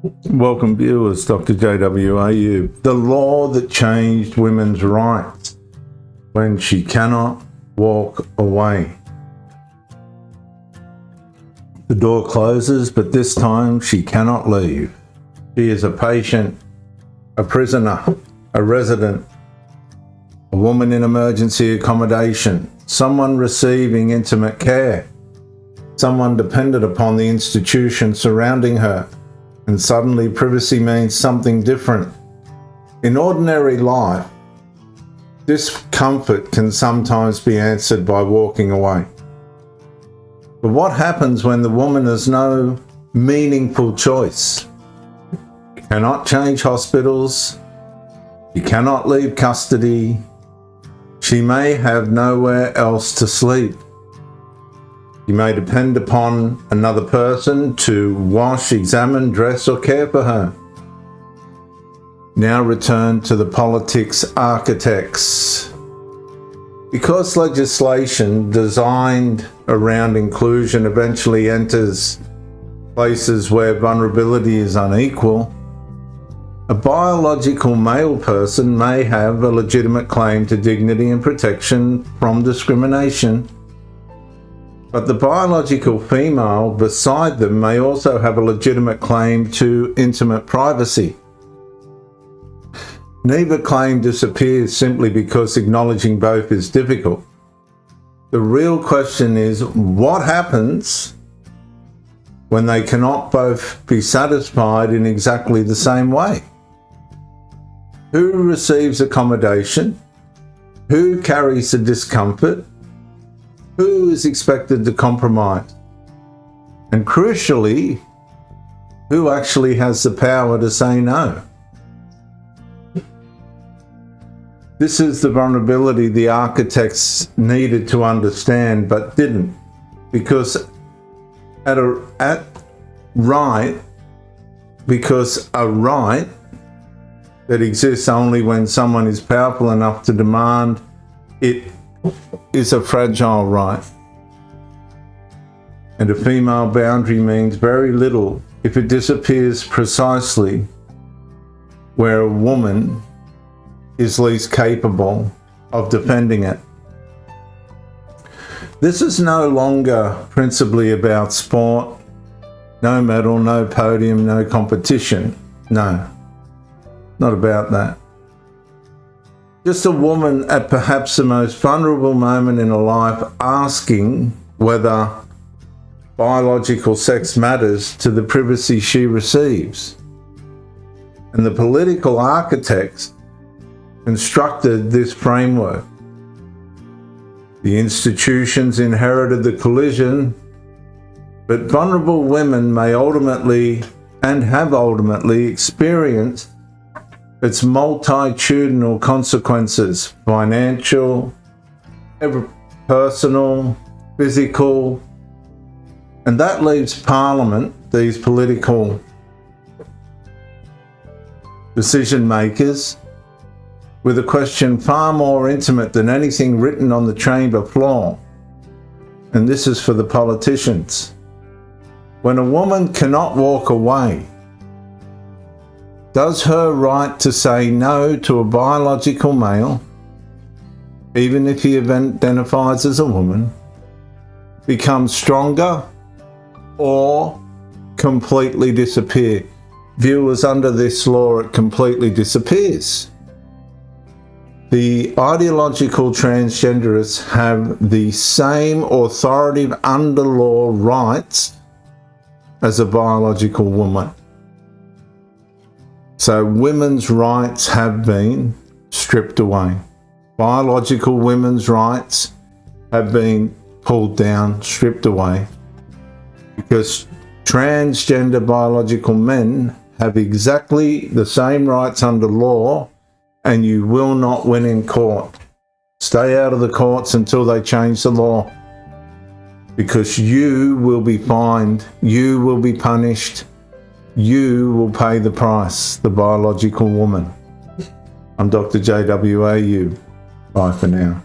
Welcome viewers, Dr. JWAU. The law that changed women's rights when she cannot walk away. The door closes, but this time she cannot leave. She is a patient, a prisoner, a resident, a woman in emergency accommodation, someone receiving intimate care, someone dependent upon the institution surrounding her. And suddenly privacy means something different. In ordinary life, discomfort can sometimes be answered by walking away. But what happens when the woman has no meaningful choice? You cannot change hospitals. You cannot leave custody. She may have nowhere else to sleep. You may depend upon another person to wash, examine, dress, or care for her. Now return to the politics architects. Because legislation designed around inclusion eventually enters places where vulnerability is unequal, a biological male person may have a legitimate claim to dignity and protection from discrimination. But the biological female beside them may also have a legitimate claim to intimate privacy. Neither claim disappears simply because acknowledging both is difficult. The real question is, what happens when they cannot both be satisfied in exactly the same way? Who receives accommodation? Who carries the discomfort? Who is expected to compromise? And crucially, who actually has the power to say no? This is the vulnerability the architects needed to understand but didn't, because a right that exists only when someone is powerful enough to demand it is a fragile right. And a female boundary means very little if it disappears precisely where a woman is least capable of defending it. This is no longer principally about sport, no medal, no podium, no competition. No, not about that. Just a woman at perhaps the most vulnerable moment in her life asking whether biological sex matters to the privacy she receives. And the political architects constructed this framework. The institutions inherited the collision, but vulnerable women may ultimately and have ultimately experienced its multitudinal consequences: financial, personal, physical, and that leaves Parliament, these political decision makers, with a question far more intimate than anything written on the chamber floor. And this is for the politicians. When a woman cannot walk away, does her right to say no to a biological male, even if he identifies as a woman, become stronger or completely disappear? Viewers, under this law, it completely disappears. The ideological transgenderists have the same authoritative under law rights as a biological woman. So women's rights have been stripped away. Biological women's rights have been pulled down, stripped away, because transgender biological men have exactly the same rights under law, and you will not win in court. Stay out of the courts until they change the law, because you will be fined, you will be punished, you will pay the price, the biological woman. I'm Dr. JWAU. Bye for now.